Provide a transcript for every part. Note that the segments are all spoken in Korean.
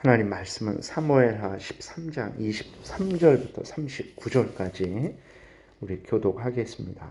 하나님 말씀은 사무엘하 13장 23절부터 39절까지 우리 교독하겠습니다.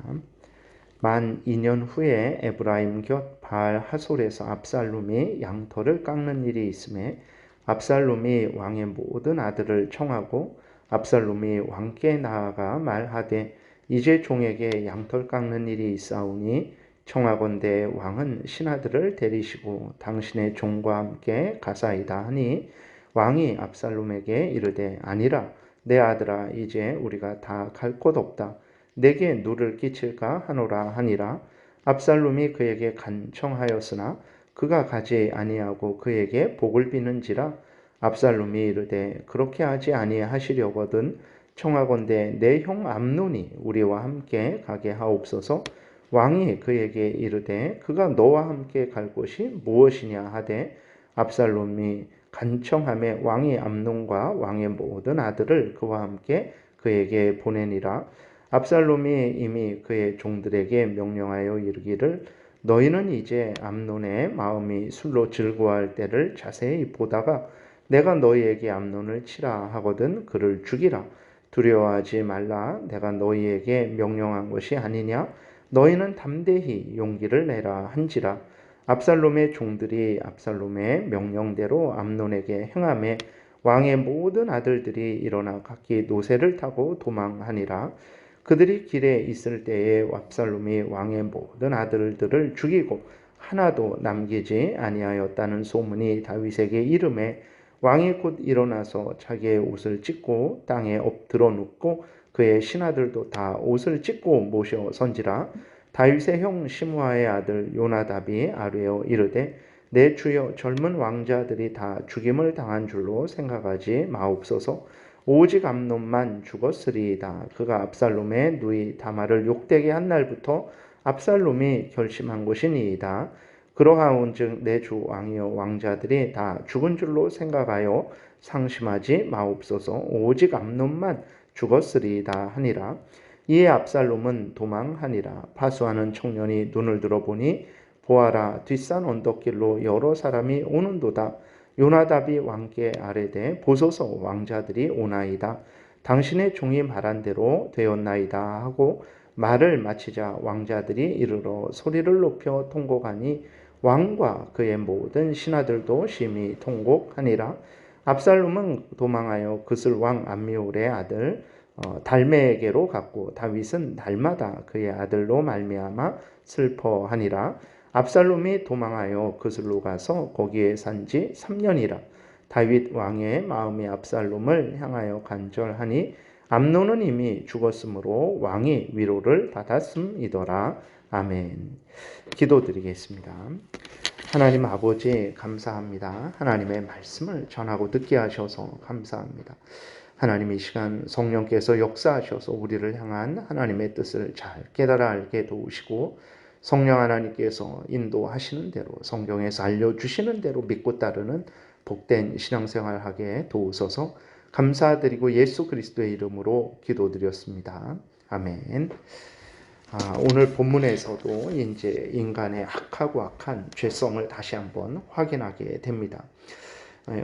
만 2년 후에 에브라임 곁 바알 하솔에서 압살롬이 양털을 깎는 일이 있음에 압살롬이 왕의 모든 아들을 청하고 압살롬이 왕께 나아가 말하되 이제 종에게 양털 깎는 일이 있사오니 청하건대 왕은 신하들을 데리시고 당신의 종과 함께 가사이다 하니 왕이 압살롬에게 이르되 아니라 내 아들아 이제 우리가 다 갈 곳 없다. 내게 누를 끼칠까 하노라 하니라. 압살롬이 그에게 간청하였으나 그가 가지 아니하고 그에게 복을 비는지라. 압살롬이 이르되 그렇게 하지 아니하시려거든 청하건대 내 형 암논이 우리와 함께 가게 하옵소서. 왕이 그에게 이르되 그가 너와 함께 갈 곳이 무엇이냐 하되 압살롬이 간청하매 왕이 암논과 왕의 모든 아들을 그와 함께 그에게 보내니라. 압살롬이 이미 그의 종들에게 명령하여 이르기를 너희는 이제 암논의 마음이 술로 즐거워할 때를 자세히 보다가 내가 너희에게 암논을 치라 하거든 그를 죽이라. 두려워하지 말라. 내가 너희에게 명령한 것이 아니냐. 너희는 담대히 용기를 내라 한지라. 압살롬의 종들이 압살롬의 명령대로 암논에게 행하매 왕의 모든 아들들이 일어나 각기 노새를 타고 도망하니라. 그들이 길에 있을 때에 압살롬이 왕의 모든 아들들을 죽이고 하나도 남기지 아니하였다는 소문이 다윗에게 이르매 왕이 곧 일어나서 자기의 옷을 찢고 땅에 엎드러 눕고 그의 신하들도 다 옷을 찢고 모셔 선지라. 다윗의 형 시므아의 아들 요나답이 아뢰어 이르되 내 주여 젊은 왕자들이 다 죽임을 당한 줄로 생각하지 마옵소서. 오직 암논만 죽었으리이다. 그가 압살롬의 누이 다말을 욕되게 한 날부터 압살롬이 결심한 것이니이다. 그러하온즉 내 주 왕이여 왕자들이 다 죽은 줄로 생각하여 상심하지 마옵소서. 오직 암논만 죽었으리이다 하니라. 이에 압살롬은 도망하니라. 파수하는 청년이 눈을 들어보니 보아라 뒷산 언덕길로 여러 사람이 오는도다. 요나답이 왕께 아뢰되 보소서 왕자들이 오나이다. 당신의 종이 말한 대로 되었나이다 하고 말을 마치자 왕자들이 이르러 소리를 높여 통곡하니 왕과 그의 모든 신하들도 심히 통곡하니라. 압살롬은 도망하여 그슬 왕 암미울의 아들 달메에게로 갔고 다윗은 날마다 그의 아들로 말미암아 슬퍼하니라. 압살롬이 도망하여 그슬로 가서 거기에 산지 3년이라. 다윗 왕의 마음이 압살롬을 향하여 간절하니 암논은 이미 죽었으므로 왕이 위로를 받았음이더라. 아멘. 기도드리겠습니다. 하나님 아버지 감사합니다. 하나님의 말씀을 전하고 듣게 하셔서 감사합니다. 하나님 이 시간 성령께서 역사하셔서 우리를 향한 하나님의 뜻을 잘 깨달아 알게 도우시고 성령 하나님께서 인도하시는 대로 성경에서 알려주시는 대로 믿고 따르는 복된 신앙생활 하게 도우소서. 감사드리고 예수 그리스도의 이름으로 기도드렸습니다. 아멘. 오늘 본문에서도 이제 인간의 악하고 악한 죄성을 다시 한번 확인하게 됩니다.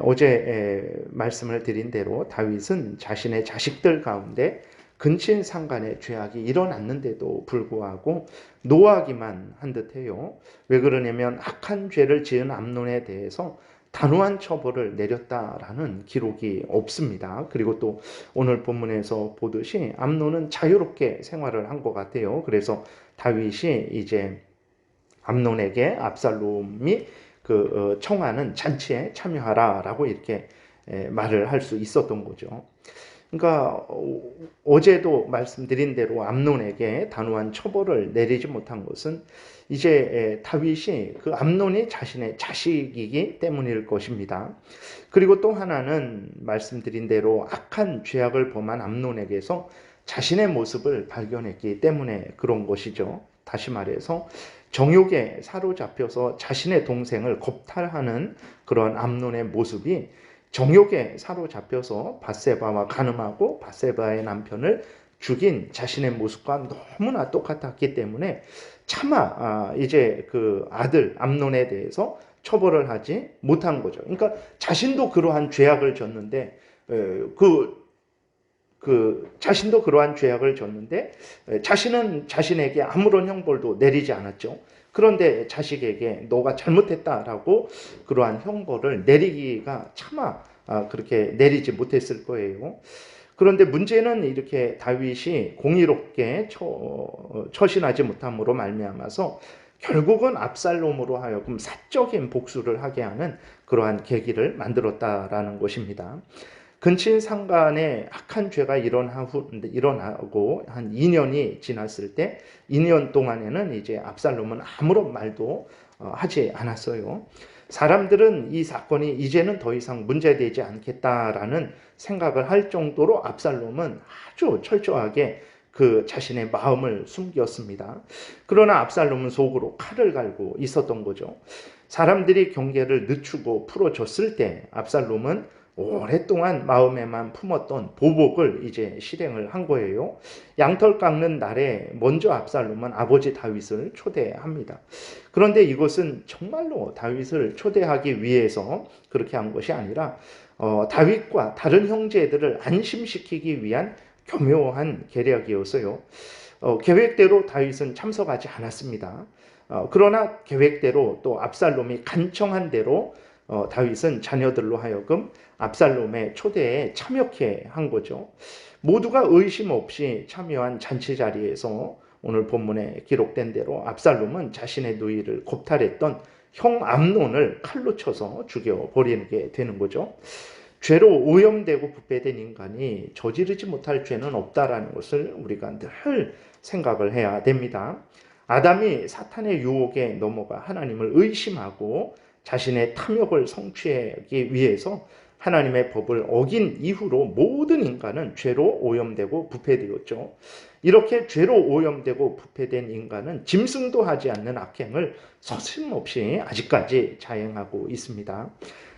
어제 말씀을 드린 대로 다윗은 자신의 자식들 가운데 근친상간의 죄악이 일어났는데도 불구하고 노하기만 한 듯해요. 왜 그러냐면 악한 죄를 지은 암논에 대해서 단호한 처벌을 내렸다라는 기록이 없습니다. 그리고 또 오늘 본문에서 보듯이 암논은 자유롭게 생활을 한 것 같아요. 그래서 다윗이 이제 암논에게 압살롬이 청하는 잔치에 참여하라라고 이렇게 말을 할 수 있었던 거죠. 그러니까 어제도 말씀드린 대로 암논에게 단호한 처벌을 내리지 못한 것은 이제 다윗이 그 암논이 자신의 자식이기 때문일 것입니다. 그리고 또 하나는 말씀드린 대로 악한 죄악을 범한 암논에게서 자신의 모습을 발견했기 때문에 그런 것이죠. 다시 말해서 정욕에 사로잡혀서 자신의 동생을 겁탈하는 그런 암논의 모습이 정욕에 사로잡혀서 밧세바와 간음하고 밧세바의 남편을 죽인 자신의 모습과 너무나 똑같았기 때문에 차마 이제 그 아들 암논에 대해서 처벌을 하지 못한 거죠. 그러니까 자신도 그러한 죄악을 졌는데 자신도 그러한 죄악을 졌는데 자신은 자신에게 아무런 형벌도 내리지 않았죠. 그런데 자식에게 너가 잘못했다라고 그러한 형벌을 내리기가 차마 그렇게 내리지 못했을 거예요. 그런데 문제는 이렇게 다윗이 공의롭게 처신하지 못함으로 말미암아서 결국은 압살롬으로 하여금 사적인 복수를 하게 하는 그러한 계기를 만들었다라는 것입니다. 근친상간에 악한 죄가 일어나고 한 2년이 지났을 때 2년 동안에는 이제 압살롬은 아무런 말도 하지 않았어요. 사람들은 이 사건이 이제는 더 이상 문제되지 않겠다라는 생각을 할 정도로 압살롬은 아주 철저하게 그 자신의 마음을 숨겼습니다. 그러나 압살롬은 속으로 칼을 갈고 있었던 거죠. 사람들이 경계를 늦추고 풀어줬을 때 압살롬은 오랫동안 마음에만 품었던 보복을 이제 실행을 한 거예요. 양털 깎는 날에 먼저 압살롬은 아버지 다윗을 초대합니다. 그런데 이것은 정말로 다윗을 초대하기 위해서 그렇게 한 것이 아니라 다윗과 다른 형제들을 안심시키기 위한 교묘한 계략이었어요. 계획대로 다윗은 참석하지 않았습니다. 그러나 계획대로 또 압살롬이 간청한 대로 다윗은 자녀들로 하여금 압살롬의 초대에 참여케 한 거죠. 모두가 의심 없이 참여한 잔치 자리에서 오늘 본문에 기록된 대로 압살롬은 자신의 누이를 겁탈했던 형 암논을 칼로 쳐서 죽여버리게 되는 거죠. 죄로 오염되고 부패된 인간이 저지르지 못할 죄는 없다라는 것을 우리가 늘 생각을 해야 됩니다. 아담이 사탄의 유혹에 넘어가 하나님을 의심하고 자신의 탐욕을 성취하기 위해서 하나님의 법을 어긴 이후로 모든 인간은 죄로 오염되고 부패되었죠. 이렇게 죄로 오염되고 부패된 인간은 짐승도 하지 않는 악행을 서슴없이 아직까지 자행하고 있습니다.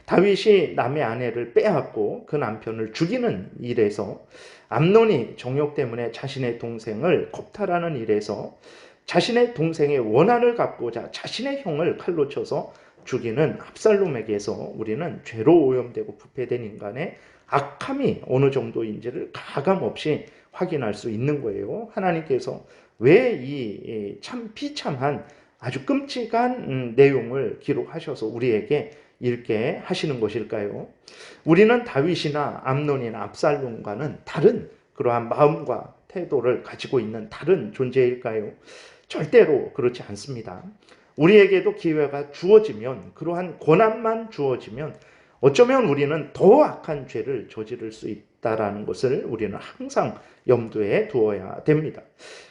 다윗이 남의 아내를 빼앗고 그 남편을 죽이는 일에서, 암논이 정욕 때문에 자신의 동생을 겁탈하는 일에서, 자신의 동생의 원한을 갚고자 자신의 형을 칼로 쳐서 죽이는 압살롬에게서 우리는 죄로 오염되고 부패된 인간의 악함이 어느 정도인지를 가감없이 확인할 수 있는 거예요. 하나님께서 왜 이 참 비참한 아주 끔찍한 내용을 기록하셔서 우리에게 읽게 하시는 것일까요? 우리는 다윗이나 암논이나 압살롬과는 다른 그러한 마음과 태도를 가지고 있는 다른 존재일까요? 절대로 그렇지 않습니다. 우리에게도 기회가 주어지면, 그러한 고난만 주어지면 어쩌면 우리는 더 악한 죄를 저지를 수 있다는 것을 우리는 항상 염두에 두어야 됩니다.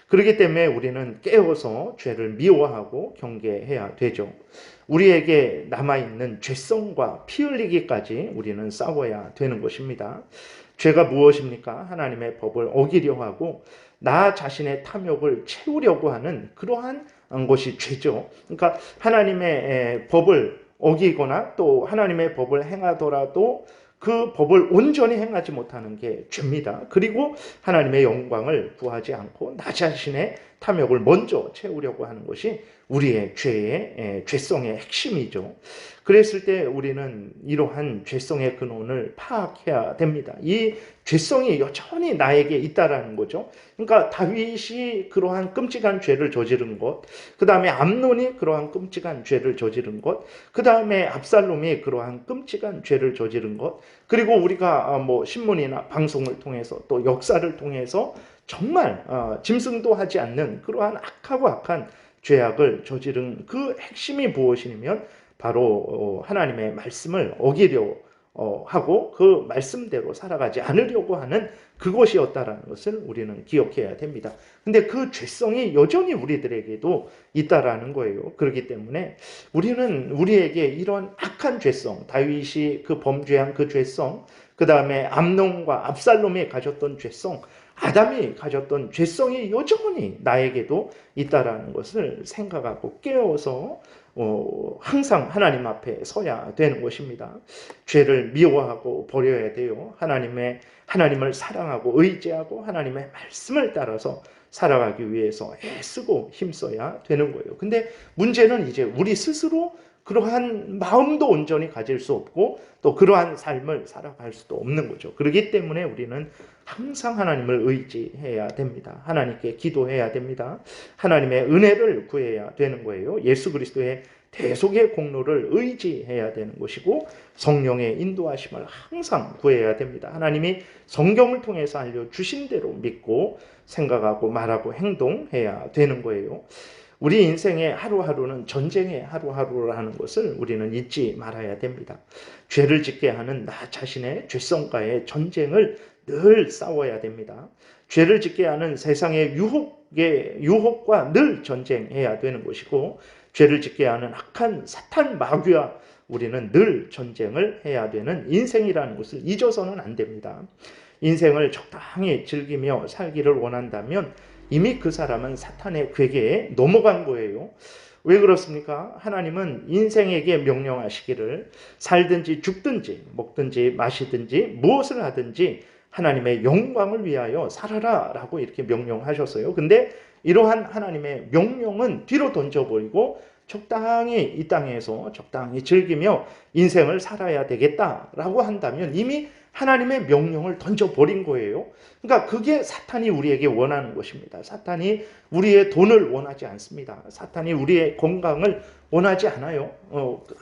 그렇기 때문에 우리는 깨어서 죄를 미워하고 경계해야 되죠. 우리에게 남아있는 죄성과 피 흘리기까지 우리는 싸워야 되는 것입니다. 죄가 무엇입니까? 하나님의 법을 어기려 하고 나 자신의 탐욕을 채우려고 하는 그러한 것이 죄죠. 그러니까 하나님의 법을 어기거나 또 하나님의 법을 행하더라도 그 법을 온전히 행하지 못하는 게 죄입니다. 그리고 하나님의 영광을 구하지 않고 나 자신의 탐욕을 먼저 채우려고 하는 것이 우리의 죄성의 핵심이죠. 그랬을 때 우리는 이러한 죄성의 근원을 파악해야 됩니다. 이 죄성이 여전히 나에게 있다라는 거죠. 그러니까 다윗이 그러한 끔찍한 죄를 저지른 것, 그 다음에 암논이 그러한 끔찍한 죄를 저지른 것, 그 다음에 압살롬이 그러한 끔찍한 죄를 저지른 것, 그리고 우리가 신문이나 방송을 통해서 또 역사를 통해서 정말 짐승도 하지 않는 그러한 악하고 악한 죄악을 저지른 그 핵심이 무엇이냐면 바로 하나님의 말씀을 어기려 하고 그 말씀대로 살아가지 않으려고 하는 그것이었다라는 것을 우리는 기억해야 됩니다. 근데 그 죄성이 여전히 우리들에게도 있다라는 거예요. 그렇기 때문에 우리는 우리에게 이런 악한 죄성, 다윗이 그 범죄한 그 죄성, 그 다음에 암논과 압살롬이 가졌던 죄성, 아담이 가졌던 죄성이 여전히 나에게도 있다라는 것을 생각하고 깨어서 항상 하나님 앞에 서야 되는 것입니다. 죄를 미워하고 버려야 돼요. 하나님을 사랑하고 의지하고 하나님의 말씀을 따라서 살아가기 위해서 애쓰고 힘써야 되는 거예요. 근데 문제는 이제 우리 스스로 그러한 마음도 온전히 가질 수 없고 또 그러한 삶을 살아갈 수도 없는 거죠. 그렇기 때문에 우리는 항상 하나님을 의지해야 됩니다. 하나님께 기도해야 됩니다. 하나님의 은혜를 구해야 되는 거예요. 예수 그리스도의 대속의 공로를 의지해야 되는 것이고 성령의 인도하심을 항상 구해야 됩니다. 하나님이 성경을 통해서 알려주신 대로 믿고 생각하고 말하고 행동해야 되는 거예요. 우리 인생의 하루하루는 전쟁의 하루하루라는 것을 우리는 잊지 말아야 됩니다. 죄를 짓게 하는 나 자신의 죄성과의 전쟁을 늘 싸워야 됩니다. 죄를 짓게 하는 세상의 유혹과 늘 전쟁해야 되는 것이고 죄를 짓게 하는 악한 사탄 마귀와 우리는 늘 전쟁을 해야 되는 인생이라는 것을 잊어서는 안 됩니다. 인생을 적당히 즐기며 살기를 원한다면 이미 그 사람은 사탄의 궤계에 넘어간 거예요. 왜 그렇습니까? 하나님은 인생에게 명령하시기를 살든지 죽든지 먹든지 마시든지 무엇을 하든지 하나님의 영광을 위하여 살아라 라고 이렇게 명령하셨어요. 근데 이러한 하나님의 명령은 뒤로 던져버리고 적당히 이 땅에서 적당히 즐기며 인생을 살아야 되겠다라고 한다면 이미 하나님의 명령을 던져버린 거예요. 그러니까 그게 사탄이 우리에게 원하는 것입니다. 사탄이 우리의 돈을 원하지 않습니다. 사탄이 우리의 건강을 원하지 않아요.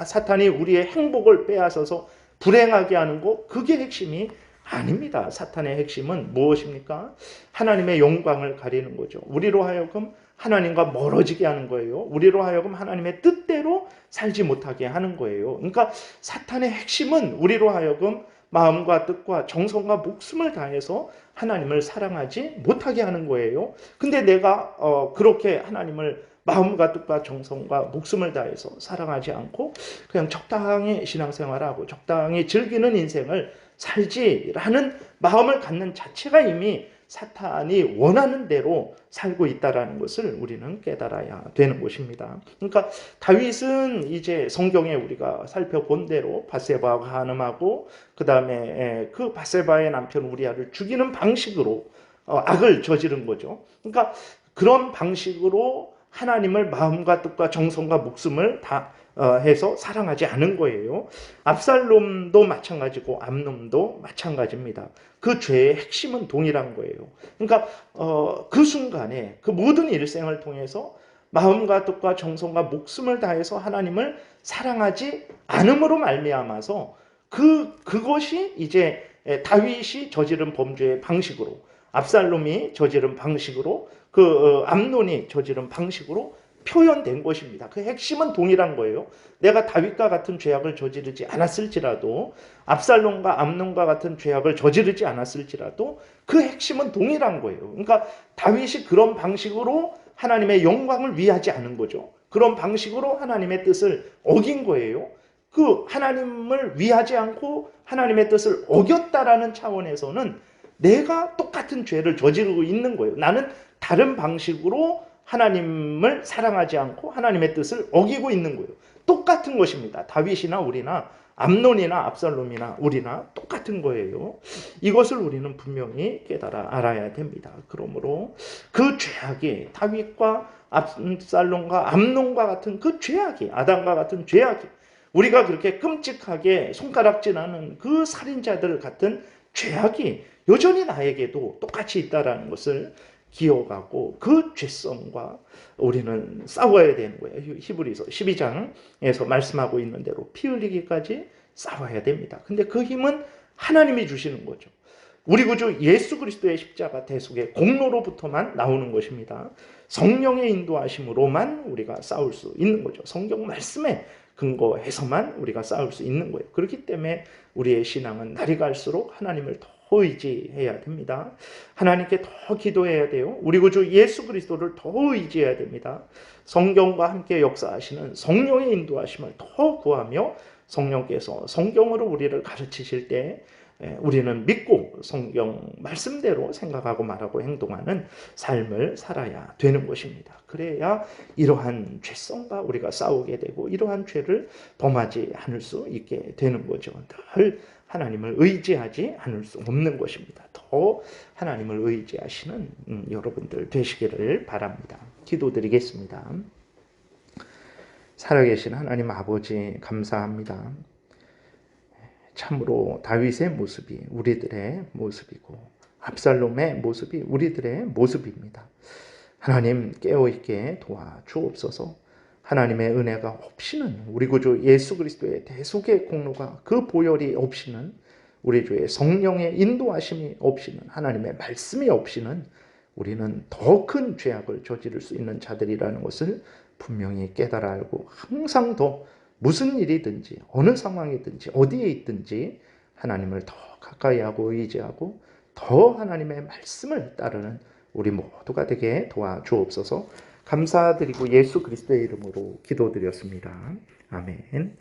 사탄이 우리의 행복을 빼앗아서 불행하게 하는 거 그게 핵심이 아닙니다. 사탄의 핵심은 무엇입니까? 하나님의 영광을 가리는 거죠. 우리로 하여금 하나님과 멀어지게 하는 거예요. 우리로 하여금 하나님의 뜻대로 살지 못하게 하는 거예요. 그러니까 사탄의 핵심은 우리로 하여금 마음과 뜻과 정성과 목숨을 다해서 하나님을 사랑하지 못하게 하는 거예요. 근데 내가 그렇게 하나님을 마음과 뜻과 정성과 목숨을 다해서 사랑하지 않고 그냥 적당히 신앙생활하고 적당히 즐기는 인생을 살지라는 마음을 갖는 자체가 이미 사탄이 원하는 대로 살고 있다는 것을 우리는 깨달아야 되는 것입니다. 그러니까 다윗은 이제 성경에 우리가 살펴본 대로 밧세바와 간음하고 그 다음에 그 밧세바의 남편 우리아를 죽이는 방식으로 악을 저지른 거죠. 그러니까 그런 방식으로 하나님을 마음과 뜻과 정성과 목숨을 다 해서 사랑하지 않은 거예요. 압살롬도 마찬가지고 암놈도 마찬가지입니다. 그 죄의 핵심은 동일한 거예요. 그러니까 그 순간에 그 모든 일생을 통해서 마음과 뜻과 정성과 목숨을 다해서 하나님을 사랑하지 않음으로 말미암아서 그것이 이제 다윗이 저지른 범죄의 방식으로 압살롬이 저지른 방식으로 암논이 저지른 방식으로 표현된 것입니다. 그 핵심은 동일한 거예요. 내가 다윗과 같은 죄악을 저지르지 않았을지라도 압살롬과 암논과 같은 죄악을 저지르지 않았을지라도 그 핵심은 동일한 거예요. 그러니까 다윗이 그런 방식으로 하나님의 영광을 위하지 않은 거죠. 그런 방식으로 하나님의 뜻을 어긴 거예요. 그 하나님을 위하지 않고 하나님의 뜻을 어겼다라는 차원에서는 내가 똑같은 죄를 저지르고 있는 거예요. 나는 다른 방식으로 하나님을 사랑하지 않고 하나님의 뜻을 어기고 있는 거예요. 똑같은 것입니다. 다윗이나 우리나 암논이나 압살롬이나 우리나 똑같은 거예요. 이것을 우리는 분명히 깨달아 알아야 됩니다. 그러므로 그 죄악이 다윗과 압살롬과 암논과 같은 그 죄악이 아담과 같은 죄악이 우리가 그렇게 끔찍하게 손가락질하는 그 살인자들 같은 죄악이 여전히 나에게도 똑같이 있다는 것을 기억하고 그 죄성과 우리는 싸워야 되는 거예요. 히브리서 12장에서 말씀하고 있는 대로 피 흘리기까지 싸워야 됩니다. 근데 그 힘은 하나님이 주시는 거죠. 우리 구주 예수 그리스도의 십자가 대속의 공로로부터만 나오는 것입니다. 성령의 인도하심으로만 우리가 싸울 수 있는 거죠. 성경 말씀에 근거해서만 우리가 싸울 수 있는 거예요. 그렇기 때문에 우리의 신앙은 날이 갈수록 하나님을 더 의지해야 됩니다. 하나님께 더 기도해야 돼요. 우리 구주 예수 그리스도를 더 의지해야 됩니다. 성경과 함께 역사하시는 성령의 인도하심을 더 구하며 성령께서 성경으로 우리를 가르치실 때 우리는 믿고 성경 말씀대로 생각하고 말하고 행동하는 삶을 살아야 되는 것입니다. 그래야 이러한 죄성과 우리가 싸우게 되고 이러한 죄를 범하지 않을 수 있게 되는 거죠. 늘 하나님을 의지하지 않을 수 없는 것입니다. 더 하나님을 의지하시는 여러분들 되시기를 바랍니다. 기도드리겠습니다. 살아계신 하나님 아버지 감사합니다. 참으로 다윗의 모습이 우리들의 모습이고 압살롬의 모습이 우리들의 모습입니다. 하나님 깨어있게 도와주옵소서. 하나님의 은혜가 없이는 우리 구주 예수 그리스도의 대속의 공로가 그 보혈이 없이는 우리 주의 성령의 인도하심이 없이는 하나님의 말씀이 없이는 우리는 더 큰 죄악을 저지를 수 있는 자들이라는 것을 분명히 깨달아 알고 항상 더 무슨 일이든지 어느 상황이든지 어디에 있든지 하나님을 더 가까이 하고 의지하고 더 하나님의 말씀을 따르는 우리 모두가 되게 도와주옵소서. 감사드리고 예수 그리스도의 이름으로 기도드렸습니다. 아멘.